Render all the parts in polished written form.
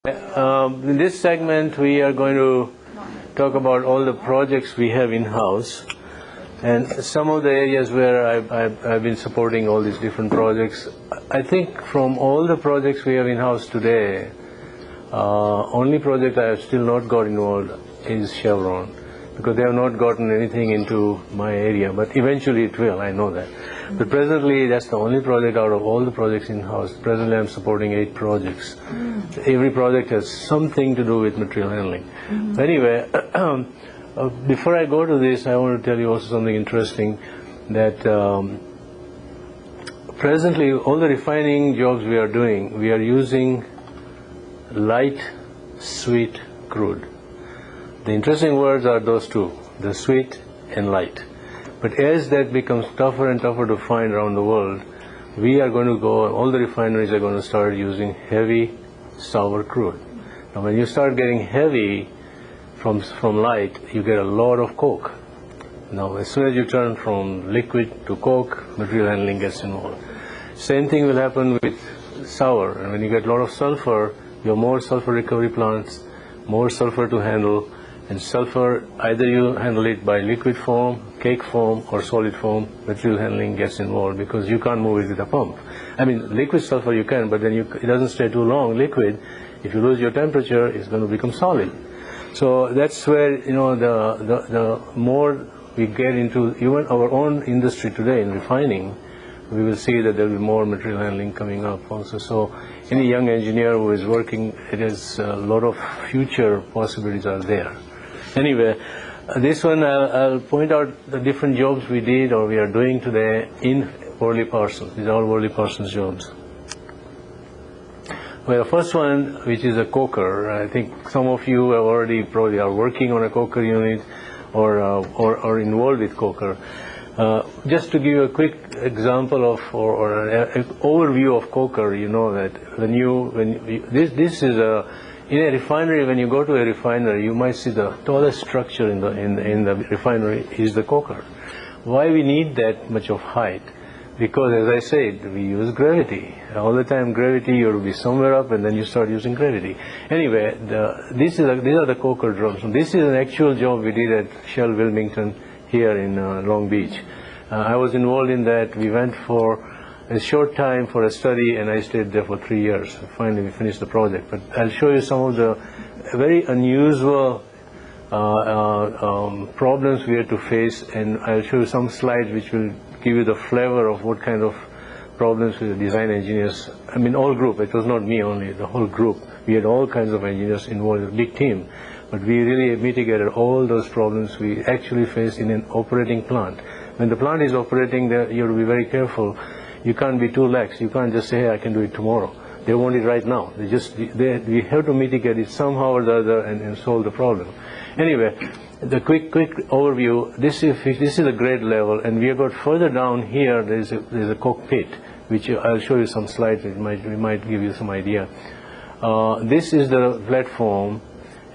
In this segment, we are going to talk about all the projects we have in-house and some of the areas where I've been supporting all these different projects. I think from all the projects we have in-house today, only project I have still not got involved is Chevron, because they have not gotten anything into my area, but eventually it will, I know that. But presently, that's the only project out of all the projects in-house. Presently, I'm supporting 8 projects. Every project has something to do with material handling. Anyway, before I go to this, I want to tell you also something interesting, that presently, all the refining jobs we are doing, we are using light, sweet crude. The interesting words are those two, the sweet and light. But as that becomes tougher and tougher to find around the world, we are going to go, all the refineries are going to start using heavy, sour crude. Now when you start getting heavy from light, you get a lot of coke. Now as soon as you turn from liquid to coke, material handling gets involved. Same thing will happen with sour. And when you get a lot of sulfur, you have more sulfur recovery plants, more sulfur to handle. And sulfur, either you handle it by liquid form, cake form, or solid form, material handling gets involved because you can't move it with a pump. I mean, liquid sulfur you can, but then it doesn't stay too long. Liquid, if you lose your temperature, it's going to become solid. So that's where, you know, the more we get into even our own industry today in refining, we will see that there will be more material handling coming up also. So any young engineer who is working, it is a lot of future possibilities are there. Anyway, this one I'll point out the different jobs we did or we are doing today in Worley Parsons. These are all Worley Parsons jobs. Well, the first one, which is a coker, I think some of you have already probably are working on a coker unit or involved with coker. Just to give you a quick example of or an overview of coker, you know that this is in a refinery. When you go to a refinery, you might see the tallest structure in the refinery is the coker. Why we need that much of height? Because, as I said, we use gravity. All the time gravity, you'll be somewhere up and then you start using gravity. Anyway, these are the coker drums. This is an actual job we did at Shell Wilmington here in Long Beach. I was involved in that. We went for a short time for a study and I stayed there for 3 years. Finally, we finished the project. But I'll show you some of the very unusual problems we had to face, and I'll show you some slides which will give you the flavor of what kind of problems with the design engineers. I mean, all group. It was not me only, the whole group. We had all kinds of engineers involved, a big team. But we really mitigated all those problems we actually face in an operating plant. When the plant is operating, you have to be very careful. You can't be too lax. You can't just say, hey, I can do it tomorrow. They want it right now. We have to mitigate it somehow or the other and solve the problem. Anyway, the quick overview. This is a grade level, and we have got further down here. There's a cockpit, which I'll show you some slides. We might give you some idea. This is the platform,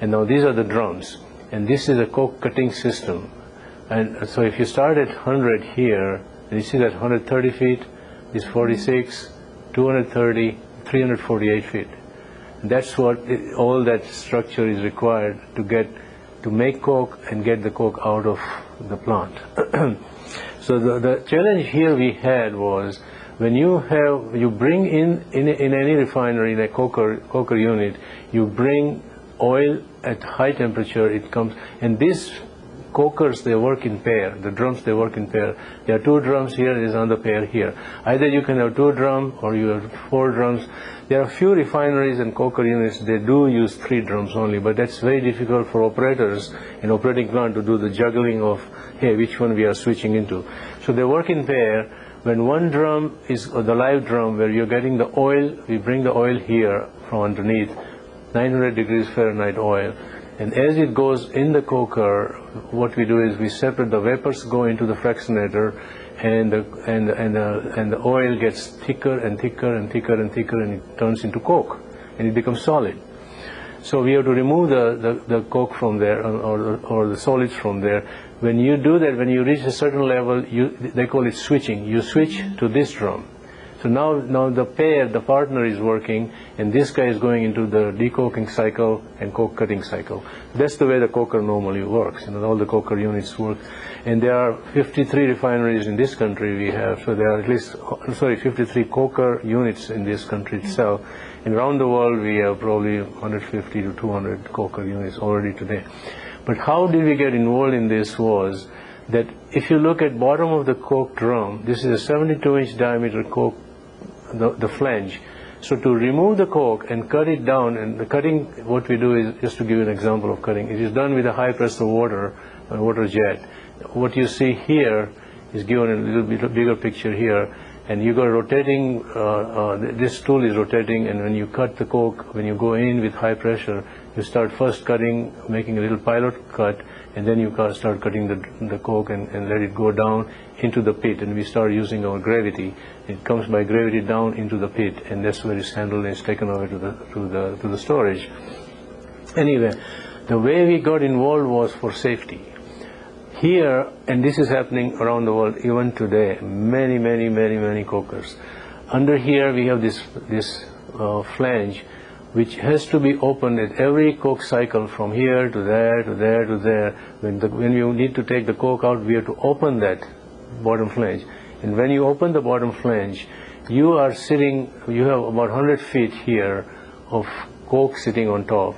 and now these are the drums, and this is a coke cutting system. And so if you start at 100 here, and you see that 130 feet, is 46, 230, 348 feet. And that's what all that structure is required to make coke and get the coke out of the plant. So the challenge here we had was when you bring in any refinery, in a coker unit, you bring oil at high temperature. It comes, and these cokers, they work in pair. The drums, they work in pair. There are 2 drums here, there is another pair here. Either you can have 2 drums or you have 4 drums. There are few refineries and coker units, they do use 3 drums only, but that's very difficult for operators in operating plant to do the juggling of, hey, which one we are switching into. So they work in pair. When one drum is the live drum where you're getting the oil, we bring the oil here from underneath, 900 degrees Fahrenheit oil. And as it goes in the coker, what we do is we separate the vapors, go into the fractionator, and the oil gets thicker and thicker and thicker and thicker, and it turns into coke, and it becomes solid. So we have to remove the coke from there, or the solids from there. When you do that, when you reach a certain level, they call it switching. You switch to this drum. So now the partner is working, and this guy is going into the decoking cycle and coke cutting cycle. That's the way the coker normally works. All the coker units work. And there are 53 refineries in this country we have, so there are 53 coker units in this country itself. And around the world we have probably 150 to 200 coker units already today. But how did we get involved in this was that if you look at bottom of the coke drum, this is a 72-inch diameter coke, the flange. So to remove the coke and cut it down, and the cutting, what we do is, just to give you an example of cutting, it is done with a high pressure water jet. What you see here is given in a little bit bigger picture here, and you got rotating, this tool is rotating, and when you cut the coke, when you go in with high pressure, you start first cutting, making a little pilot cut, and then you start cutting the coke and let it go down into the pit, and we start using our gravity. It comes by gravity down into the pit, and that's where it's handled and it's taken over to the storage. Anyway, the way we got involved was for safety. Here, and this is happening around the world even today, many cokers. Under here we have this flange, which has to be opened at every coke cycle from here to there to there to there. When you need to take the coke out, we have to open that bottom flange. And when you open the bottom flange, you have about 100 feet here of coke sitting on top.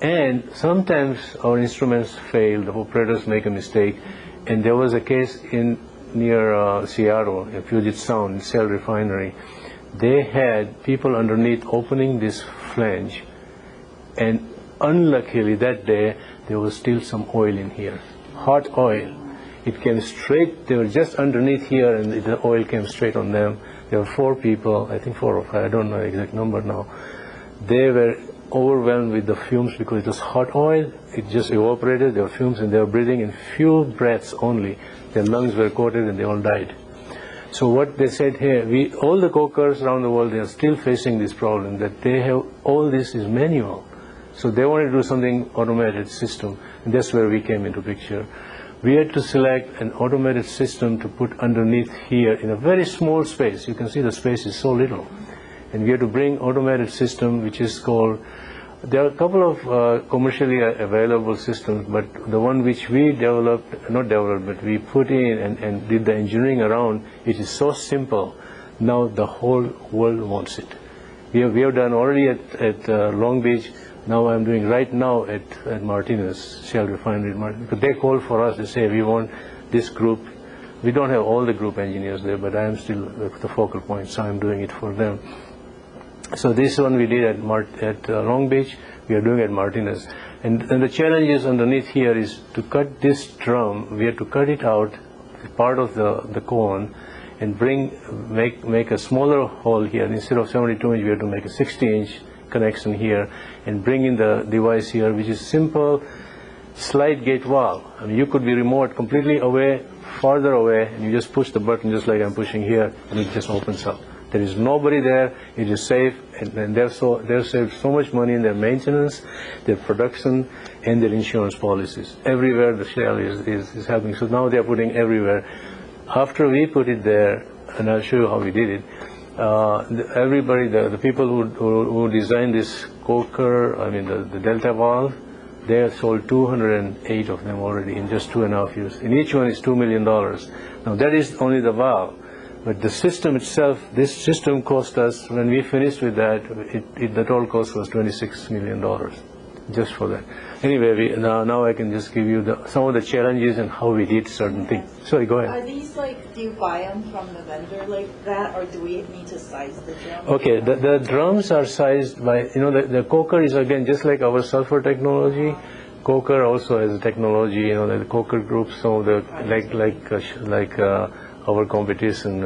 And sometimes our instruments fail, the operators make a mistake. And there was a case near Seattle, in Puget Sound, Shell refinery. They had people underneath opening this flange, and unluckily that day there was still some oil in here, hot oil. It came straight, they were just underneath here, and the oil came straight on them. There were 4 people, I think 4 or 5, I don't know the exact number now. They were overwhelmed with the fumes because it was hot oil. It just evaporated, there were fumes, and they were breathing in few breaths only. Their lungs were coated and they all died. So what they said here, all the cokers around the world, they are still facing this problem, that they have, all this is manual. So they wanted to do something automated system, and that's where we came into picture. We had to select an automated system to put underneath here in a very small space. You can see the space is so little. And we had to bring automated system, which is called, there are a couple of commercially available systems, but the one which we but we put in and did the engineering around, it is so simple. Now the whole world wants it. We have done already at Long Beach. Now I'm doing right now at Martinez, Shell Refinery. Because they call for us, they say we want this group. We don't have all the group engineers there, but I am still the focal point, so I'm doing it for them. So this one we did at Long Beach, we are doing at Martinez. And the challenge is underneath here is to cut this drum, we have to cut it out, part of the cone, and make a smaller hole here. Instead of 72 inch, we have to make a 60-inch connection here, and bring in the device here, which is simple slide gate valve. I mean, you could be remote completely away, farther away, and you just push the button just like I'm pushing here, and it just opens up. There is nobody there, it is safe, and they've saved so much money in their maintenance, their production, and their insurance policies. Everywhere the Shell is happening, so now they're putting everywhere. After we put it there, and I'll show you how we did it, everybody, the people who designed this coker, I mean the Delta valve, they have sold 208 of them already in just 2.5 years. And each one is $2 million. Now that is only the valve. But the system itself, this system cost us, when we finished with that, the total cost was $26 million, just for that. Anyway, now I can just give you some of the challenges and how we did certain things. Sorry, go ahead. Are these do you buy them from the vendor like that, or do we need to size the drum? Okay, the drums are sized by, the coker is again just like our sulfur technology. Coker also has a technology, the coker groups, some of the, like our competition,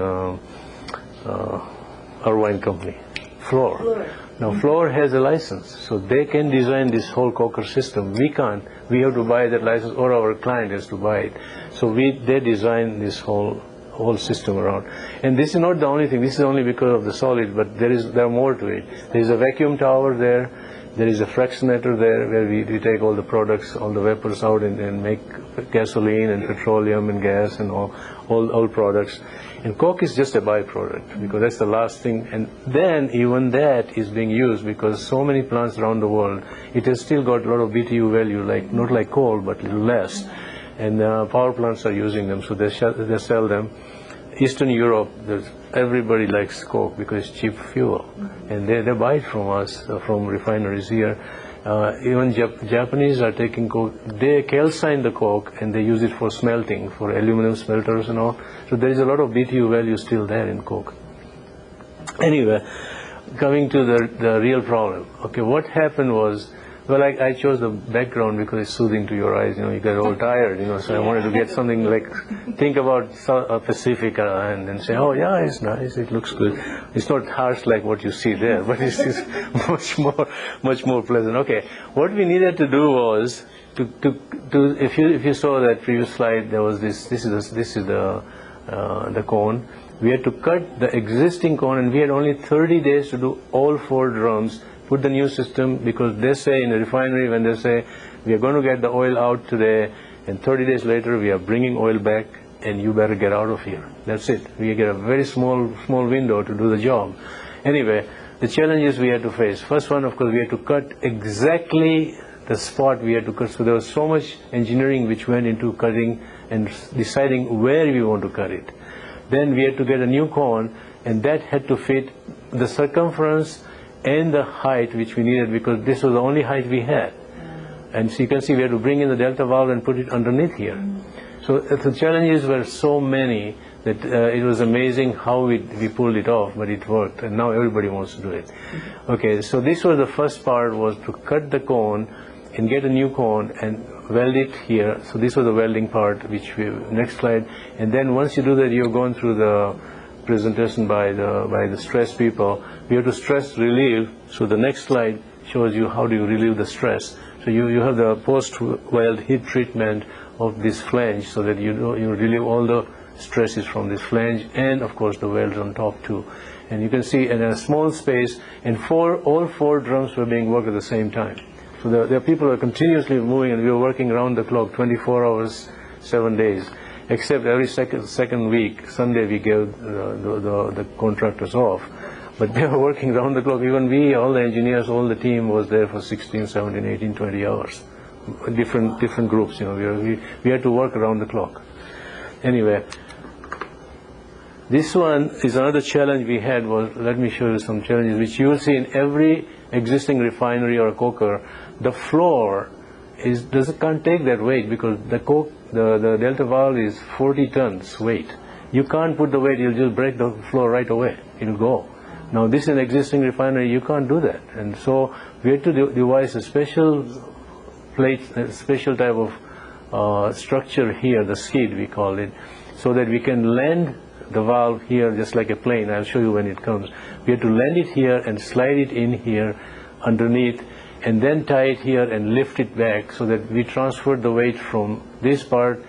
Irvine Company, Fluor. Now Fluor has a license, so they can design this whole coker system. We can't. We have to buy that license, or our client has to buy it. So they design this whole system around. And this is not the only thing. This is only because of the solid, but there are more to it. There is a vacuum tower there. There is a fractionator there where we take all the products, all the vapors out and make gasoline and petroleum and gas and all products. And coke is just a byproduct because that's the last thing. And then even that is being used because so many plants around the world, it has still got a lot of BTU value, like not like coal, but a little less. And power plants are using them, so they sell them. Eastern Europe, everybody likes coke because it's cheap fuel, and they buy it from us, from refineries here. Even Japanese are taking coke. They calcine the coke and they use it for smelting, for aluminum smelters and all. So there is a lot of BTU value still there in coke. Anyway, coming to the real problem. Okay, what happened was, well, I chose the background because it's soothing to your eyes. You get all tired, so I wanted to get something like, think about Pacifica and then say, oh yeah, it's nice, it looks good. It's not harsh like what you see there, but it's just much more pleasant. Okay, what we needed to do was if you saw that previous slide, there was this is the cone. We had to cut the existing cone, and we had only 30 days to do all 4 drums. Put the new system, because they say in the refinery, when they say we are going to get the oil out today and 30 days later we are bringing oil back and you better get out of here. That's it. We get a very small window to do the job. Anyway, the challenges we had to face. First one, of course, we had to cut exactly the spot we had to cut. So there was so much engineering which went into cutting and deciding where we want to cut it. Then we had to get a new cone, and that had to fit the circumference and the height which we needed, because this was the only height we had. And so you can see we had to bring in the delta valve and put it underneath here. So the challenges were so many that it was amazing how we pulled it off, but it worked, and now everybody wants to do it. Okay, so this was the first part, was to cut the cone and get a new cone and weld it here. So this was the welding part, which next slide. And then once you do that, you've gone through the presentation by the stress people. We have to stress relieve. So the next slide shows you how do you relieve the stress. So you have the post-weld heat treatment of this flange, so that you relieve all the stresses from this flange, and of course the welds on top too. And you can see in a small space, and all 4 drums were being worked at the same time. So there are people who are continuously moving, and we were working around the clock, 24 hours, 7 days. Except every second week, Sunday, we gave the contractors off. But they were working round the clock. Even we, all the engineers, all the team was there for 16, 17, 18, 20 hours. Different groups, we had to work around the clock. Anyway, this one is another challenge we had. Let me show you some challenges which you will see in every existing refinery or coker. The floor can't take that weight, because the delta valve is 40 tons weight. You can't put the weight, you'll just break the floor right away. It'll go. Now this is an existing refinery, you can't do that. And so we had to devise a special plate, a special type of structure here, the skid we call it, so that we can land the valve here just like a plane. I'll show you when it comes. We have to land it here and slide it in here underneath, and then tie it here and lift it back, so that we transferred the weight from this part,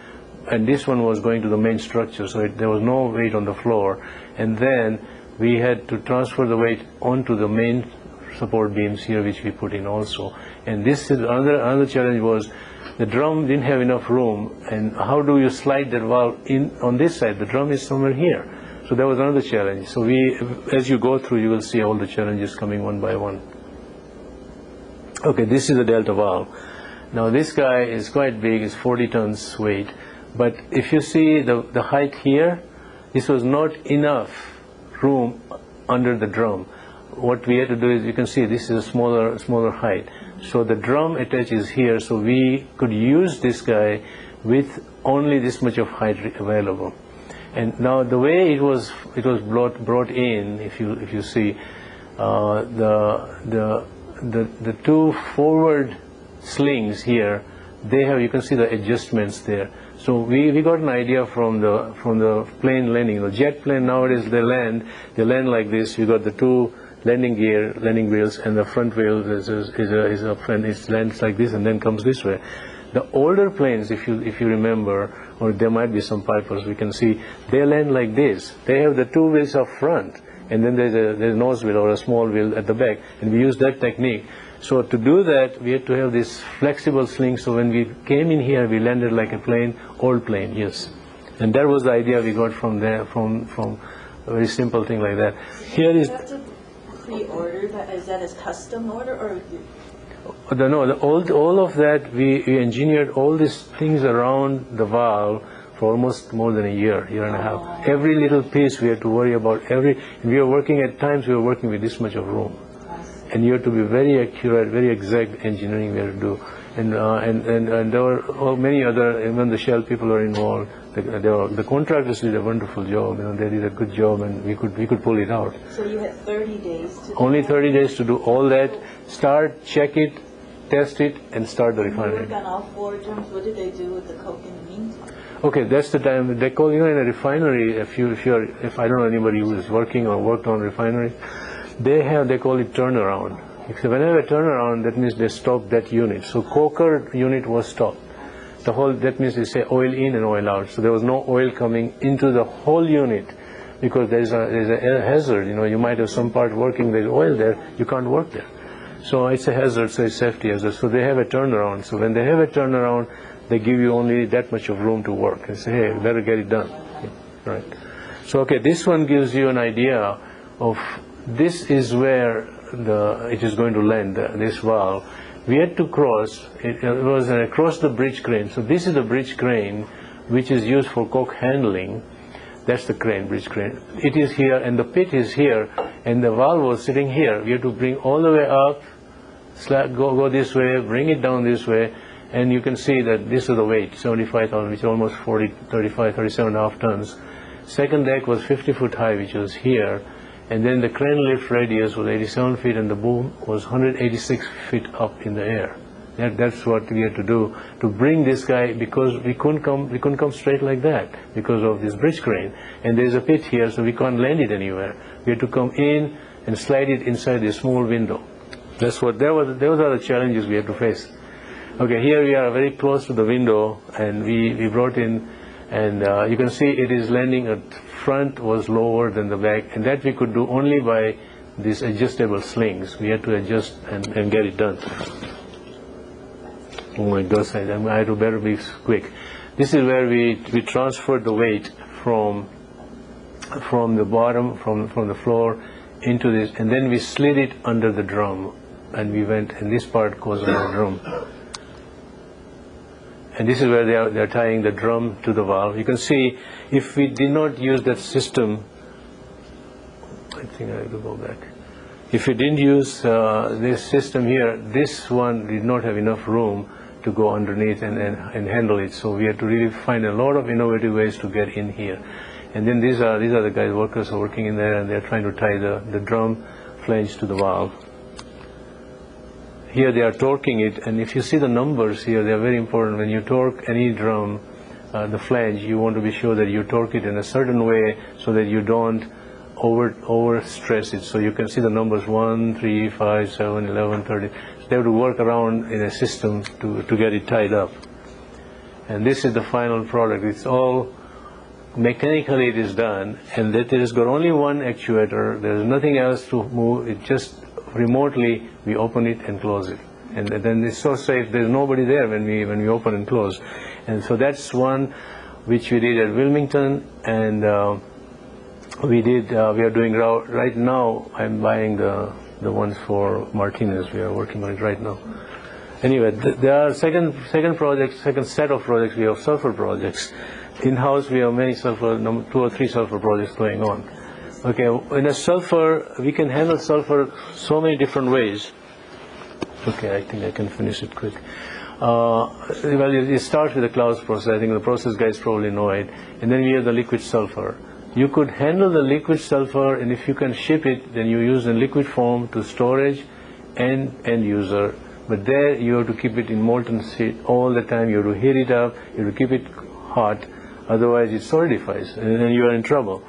and this one was going to the main structure, so there was no weight on the floor. And then we had to transfer the weight onto the main support beams here, which we put in also. And this is another challenge, was the drum didn't have enough room, and how do you slide that valve in on this side? The drum is somewhere here. So that was another challenge. So as you go through, you will see all the challenges coming one by one. Okay, this is the delta valve. Now this guy is quite big, it's 40 tons weight, but if you see the height here, this was not enough room under the drum. What we had to do is, you can see this is a smaller height. So the drum attaches here, so we could use this guy with only this much of height available. And now the way it was brought in, if you see, the 2 forward slings here, you can see the adjustments there. So we got an idea from the plane landing. The jet plane nowadays, they land like this. You got the 2 landing wheels, and the front wheel is up front. It lands like this and then comes this way. The older planes, if you remember, or there might be some Pipers, we can see they land like this. They have the 2 wheels up front, and then there's a nose wheel or a small wheel at the back, and we use that technique. So to do that, we had to have this flexible sling. So when we came in here, we landed like a plane, old plane, yes. And that was the idea we got from there, from a very simple thing like that. Here is You have to pre-order that. Is that a custom order or? all of that. We engineered all these things around the valve for almost more than a year and a half. Every little piece we had to worry about. We were working at times. We were working with this much of room. And you have to be very accurate, very exact engineering we had to do. And there were many other, even the Shell people were involved. The contractors did a wonderful job. They did a good job, and we could pull it out. So you had 30 days to do Only that? 30 days to do all that. Start, check it, test it, and start the You refinery. worked on all 4 drums. What did they do with the coke in the meantime? Okay, that's the time they call. In a refinery, if I don't know anybody who is working or worked on refinery, they call it turnaround. So whenever a turnaround, that means they stop that unit. So coker unit was stopped. That means they say oil in and oil out. So there was no oil coming into the whole unit because there's a hazard. You might have some part working, there's oil there, you can't work there. So it's a hazard, so it's safety hazard. So they have a turnaround. So when they have a turnaround, they give you only that much of room to work. They say, hey, you better get it done. Right. So okay, this one gives you an idea of this is where it is going to land, this valve. We had to cross, it was across the bridge crane. So this is the bridge crane which is used for coke handling. That's the crane, bridge crane. It is here and the pit is here and the valve was sitting here. We had to bring all the way up, go this way, bring it down this way, and you can see that this is the weight, 75,000, which is almost 37.5 tons. Second deck was 50 foot high, which was here. And then the crane lift radius was 87 feet and the boom was 186 feet up in the air. That's what we had to do to bring this guy, because we couldn't come straight like that because of this bridge crane. And there's a pit here, so we can't land it anywhere. We had to come in and slide it inside this small window. Those are the challenges we had to face. Okay, here we are very close to the window, and we brought in, and you can see it is landing at front was lower than the back, and that we could do only by these adjustable slings. We had to adjust and get it done. Oh my gosh, I had to better be quick. This is where we transferred the weight from the bottom, from the floor into this, and then we slid it under the drum, and we went, and this part goes on the drum. And this is where they're tying the drum to the valve. You can see, if we did not use that system, I think I have to go back. If we didn't use this system here, this one did not have enough room to go underneath and handle it. So we had to really find a lot of innovative ways to get in here. And then these are the guys, workers who are working in there, and they're trying to tie the drum flange to the valve. Here they are torquing it, and if you see the numbers here, they are very important. When you torque any drum, the flange, you want to be sure that you torque it in a certain way so that you don't over stress it. So you can see the numbers 1, 3, 5, 7, 11, 30. So they have to work around in a system to get it tied up. And this is the final product. It's all mechanically it is done, and that it has got only one actuator. There is nothing else to move. It just remotely we open it and close it, and then it's so safe. There's nobody there when we open and close. And so that's one which we did at Wilmington, and we are doing right now. I'm buying the ones for Martinez. We are working on it right now. Anyway, there are second set of projects. We have sulfur projects in-house. We have many sulfur, 2 or 3 sulfur projects going on. Okay, in a sulfur, we can handle sulfur so many different ways. Okay, I think I can finish it quick. Well, it starts with the Klaus process. I think the process guys probably know it. And then we have the liquid sulfur. You could handle the liquid sulfur, and if you can ship it, then you use in liquid form to storage and end user. But there you have to keep it in molten state all the time. You have to heat it up, you have to keep it hot, otherwise it solidifies, and then you are in trouble.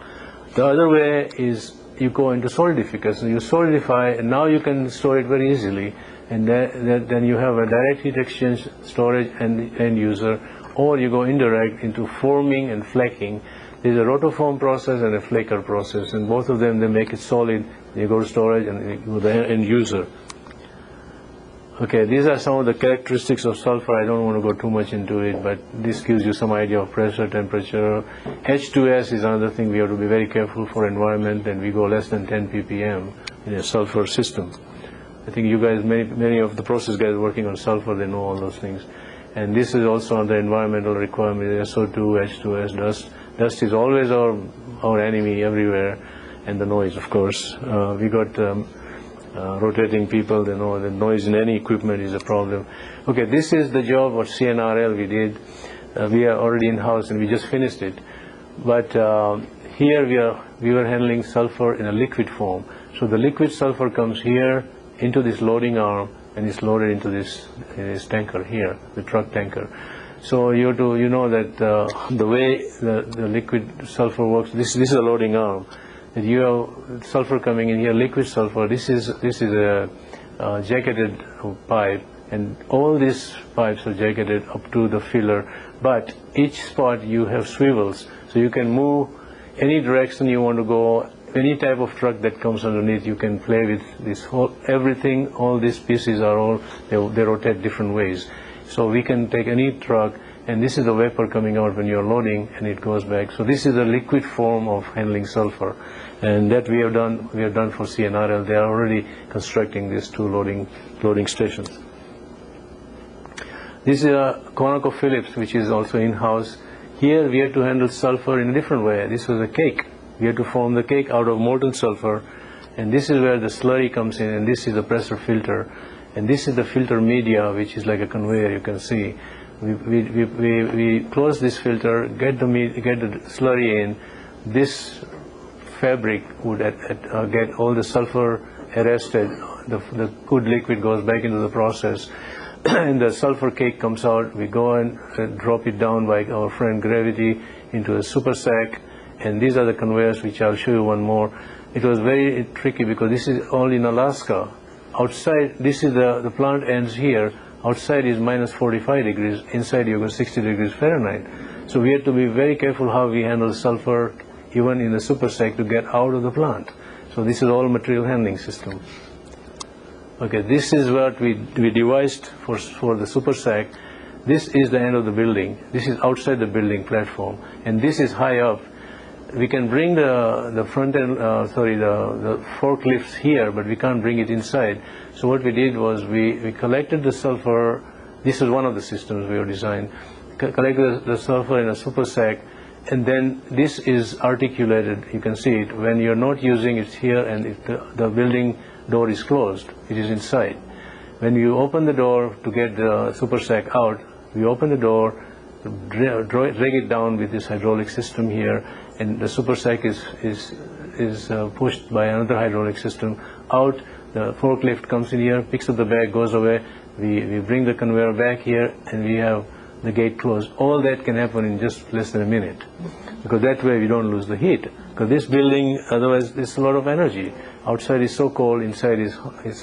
The other way is you go into solidification. You solidify, and now you can store it very easily, and then you have a direct heat exchange, storage, and end user, or you go indirect into forming and flaking. There's a rotoform process and a flaker process, and both of them, they make it solid. You go to storage and you go to the end user. Okay, these are some of the characteristics of sulfur. I don't want to go too much into it, but this gives you some idea of pressure, temperature. H2S is another thing we have to be very careful for environment, and we go less than 10 ppm in a sulfur system. I think you guys, many of the process guys working on sulfur, they know all those things. And this is also under environmental requirement, SO2, H2S, dust. Dust is always our enemy everywhere, and the noise, of course. We got rotating people, they know the noise in any equipment is a problem. Okay, this is the job what CNRL we did. We are already in-house and we just finished it. But here we were handling sulfur in a liquid form. So the liquid sulfur comes here into this loading arm and is loaded into this tanker here, the truck tanker. So you know that the way the liquid sulfur works, this is a loading arm. That you have sulfur coming in here, liquid sulfur. This is a jacketed pipe, and all these pipes are jacketed up to the filler. But each spot you have swivels, so you can move any direction you want to go. Any type of truck that comes underneath, you can play with this whole everything. All these pieces are all they rotate different ways. So we can take any truck, and this is the vapor coming out when you're loading, and it goes back. So this is a liquid form of handling sulfur, and that we have done for CNRL. They are already constructing these two loading stations. This is a ConocoPhillips, which is also in-house. Here we had to handle sulfur in a different way. This was a cake. We had to form the cake out of molten sulfur, and this is where the slurry comes in, and this is the pressure filter, and this is the filter media, which is like a conveyor. You can see we close this filter, get the slurry in. This fabric would get all the sulfur arrested. The good liquid goes back into the process, and the sulfur cake comes out. We go and drop it down by our friend gravity into a super sack. And these are the conveyors, which I'll show you one more. It was very tricky because this is all in Alaska. Outside, this is the plant ends here. Outside is minus 45 degrees. Inside you got 60 degrees Fahrenheit. So we had to be very careful how we handle sulfur, even in the super sack, to get out of the plant. So this is all material handling system. Okay, this is what we devised for the super sack. This is the end of the building. This is outside the building platform, and this is high up. We can bring the front end, the forklifts here, but we can't bring it inside. So what we did was we collected the sulfur. This is one of the systems we have designed. Collected the sulfur in a super sack, and then this is articulated. You can see it when you're not using it here, and if the building door is closed, it is inside. When you open the door to get the super sack out, we open the door, drag it down with this hydraulic system here, and the super sack is pushed by another hydraulic system out. The forklift comes in here, picks up the bag, goes away. We bring the conveyor back here, and we have the gate closed. All that can happen in just less than a minute, because that way we don't lose the heat. Because this building, otherwise, there's a lot of energy. Outside is so cold, inside is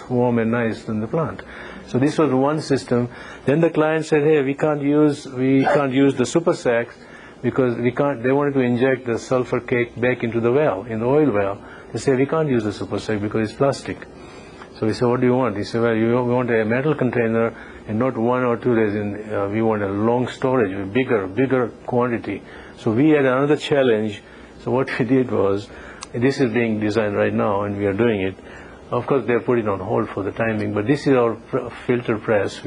warm and nice in the plant. So this was one system. Then the client said, "Hey, we can't use the super sacks because we can't." They wanted to inject the sulfur cake back into the well, in the oil well. They said, "We can't use the super sack because it's plastic." So we said, "What do you want?" He said, "Well, we want a metal container, and not 1 or 2 days. We want a long storage with bigger quantity." So we had another challenge. So what we did was, this is being designed right now, and we are doing it. Of course, they put it on hold for the timing, but this is our filter press,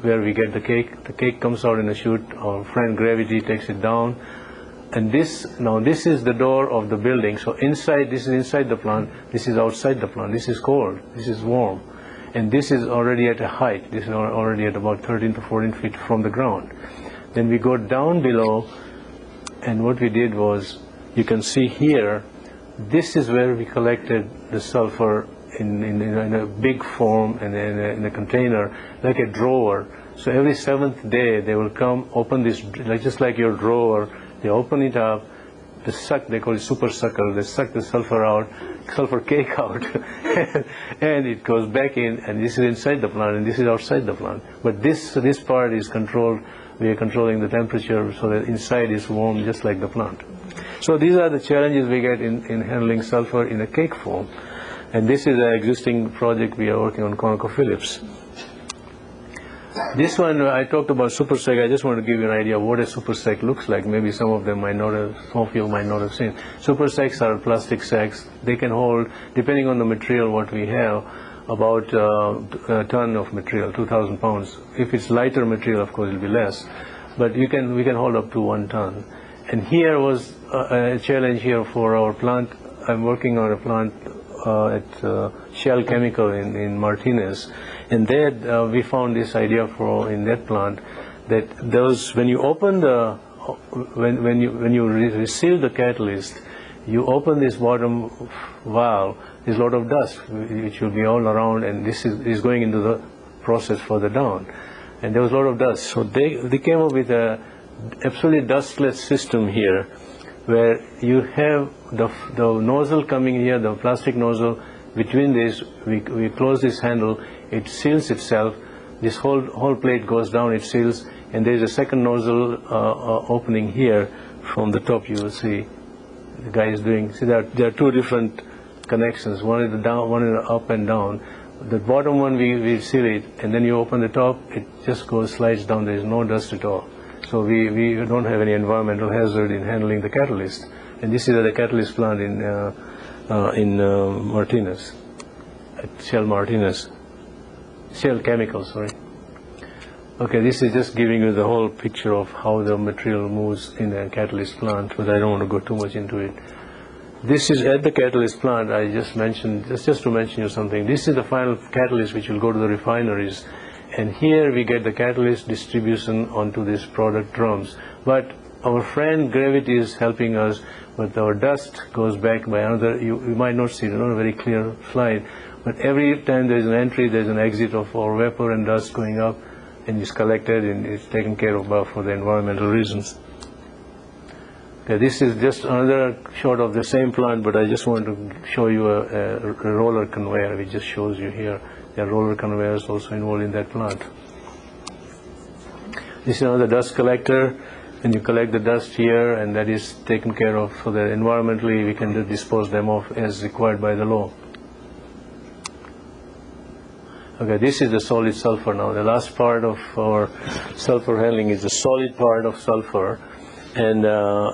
where we get the cake. The cake comes out in a chute. Our friend Gravity takes it down, and this is the door of the building. So inside, this is inside the plant. This is outside the plant. This is cold. This is warm, and this is already at a height. This is already at about 13 to 14 feet from the ground. Then we go down below, and what we did was, you can see here, this is where we collected the sulfur in a big form and in a container, like a drawer. So every 7th day they will come, open this, just like your drawer. They open it up, they call it super sucker. They suck the sulfur cake out, and it goes back in. And this is inside the plant, and this is outside the plant. But this part is controlled. We are controlling the temperature so that inside is warm, just like the plant. So these are the challenges we get in handling sulfur in a cake form. And this is an existing project we are working on, ConocoPhillips. This one, I talked about super sack. I just want to give you an idea of what a super sack looks like. Maybe some of them might not have, some of you might not have seen. Super sacks are plastic sacks. They can hold, depending on the material what we have, about a ton of material, 2,000 pounds. If it's lighter material, of course, it'll be less. But we can hold up to 1 ton. And here was a challenge here for our plant. I'm working on a plant at Shell Chemical in Martinez, and there we found this idea in that plant that those when you open the when you receive the catalyst, you open this bottom valve. There's a lot of dust which will be all around, and this is going into the process further down, and there was a lot of dust. So they came up with a absolutely dustless system here, where you have the nozzle coming here, the plastic nozzle. Between this, we close this handle, it seals itself. This whole plate goes down, it seals, and there is a second nozzle opening here from the top. You will see the guy is doing. See, there are two different connections. One is the down, one is the up and down. The bottom one we seal it, and then you open the top. It just slides down. There is no dust at all. So we don't have any environmental hazard in handling the catalyst. And this is at the catalyst plant in Martinez, at Shell Martinez, Shell Chemical, sorry. Okay, this is just giving you the whole picture of how the material moves in a catalyst plant, but I don't want to go too much into it. This is at the catalyst plant. I just mentioned, just to mention you something, this is the final catalyst which will go to the refineries. And here we get the catalyst distribution onto these product drums. But our friend gravity is helping us, but our dust goes back by another, you might not see it, not a very clear slide, but every time there is an entry, there is an exit of our vapor and dust going up, and it's collected and it's taken care of for the environmental reasons. Okay, this is just another shot of the same plant, but I just want to show you a roller conveyor, which just shows you here. There are roller conveyors also involved in that plant. This is another dust collector, and you collect the dust here, and that is taken care of so that environmentally we can dispose them off as required by the law. Okay, this is the solid sulfur now. The last part of our sulfur handling is the solid part of sulfur. And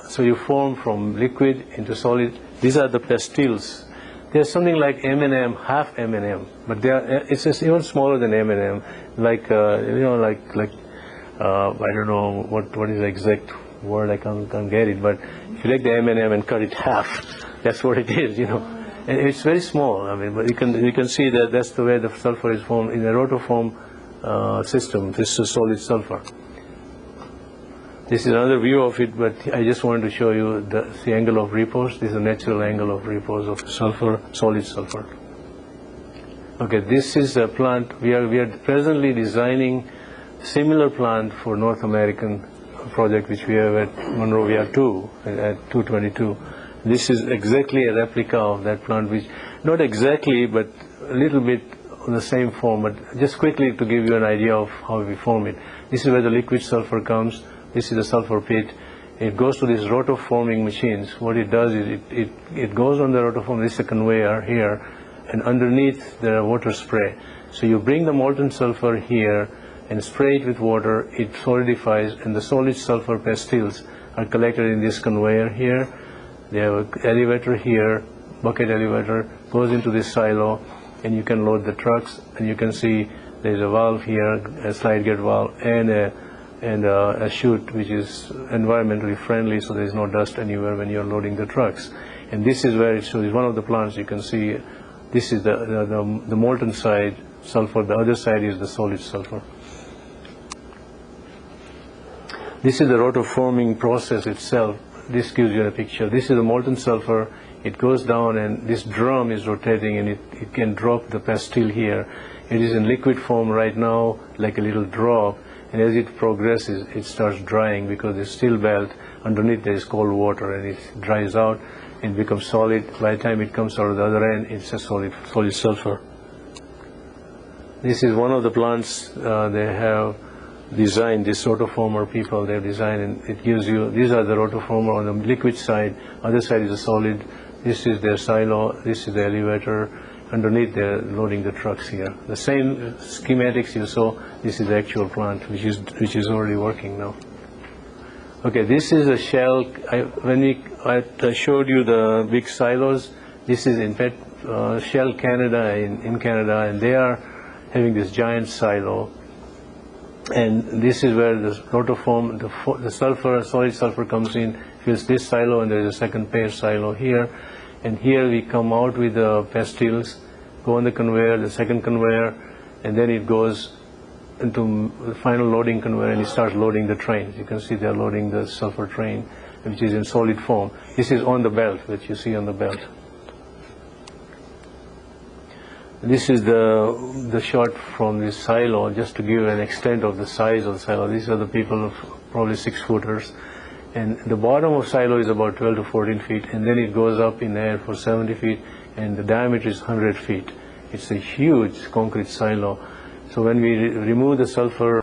so you form from liquid into solid. These are the pastils. They're something like M&M, half M&M, but it's even smaller than M&M. Like I don't know what is the exact word. I can't get it. But if you take the M&M and cut it half, that's what it is. And it's very small. I mean, but you can see that that's the way the sulfur is formed in a rotoform system. This is solid sulfur. This is another view of it, but I just wanted to show you the angle of repose. This is a natural angle of repose of sulfur, solid sulfur. Okay, this is a plant. We are presently designing similar plant for North American project, which we have at Monrovia 2, at 222. This is exactly a replica of that plant, which not exactly, but a little bit on the same form. But just quickly to give you an idea of how we form it. This is where the liquid sulfur comes. This is the sulfur pit. It goes to these rotoforming machines. What it does is it goes on the rotoform. This is a conveyor here, and underneath there are water spray. So you bring the molten sulfur here and spray it with water. It solidifies, and the solid sulfur pastils are collected in this conveyor here. They have an elevator here, bucket elevator, goes into this silo, and you can load the trucks. And you can see there's a valve here, a slide gate valve, and a chute which is environmentally friendly, so there's no dust anywhere when you're loading the trucks. And this is where it shows one of the plants. You can see this is the molten side sulfur. The other side is the solid sulfur. This is the rotoforming process itself. This gives you a picture. This is the molten sulfur. It goes down, and this drum is rotating, and it can drop the pastil here. It is in liquid form right now, like a little drop. And as it progresses, it starts drying because the steel belt underneath there is cold water, and it dries out and becomes solid. By the time it comes out of the other end, it's a solid sulfur. This is one of the plants they have designed. This rotoformer people, they've designed, and it gives you, these are the rotoformer on the liquid side. Other side is a solid. This is their silo. This is the elevator. underneath they're loading the trucks here. The same schematics you saw, this is the actual plant, which is already working now. Okay, this is a shell. I showed you the big silos. This is in fact Shell Canada in Canada, and they are having this giant silo. And this is where the rotoform, the sulfur, solid sulfur comes in, fills this silo, and there is a second pair silo here. And here we come out with the pastilles, go on the conveyor, the second conveyor, and then it goes into the final loading conveyor, and it starts loading the trains. You can see they're loading the sulfur train, which is in solid form. This is on the belt, that you see on the belt. This is the shot from this silo, just to give an extent of the size of the silo. These are the people of probably 6-footers. And the bottom of silo is about 12 to 14 feet, and then it goes up in the air for 70 feet, and the diameter is 100 feet. It's a huge concrete silo. So when we remove the sulfur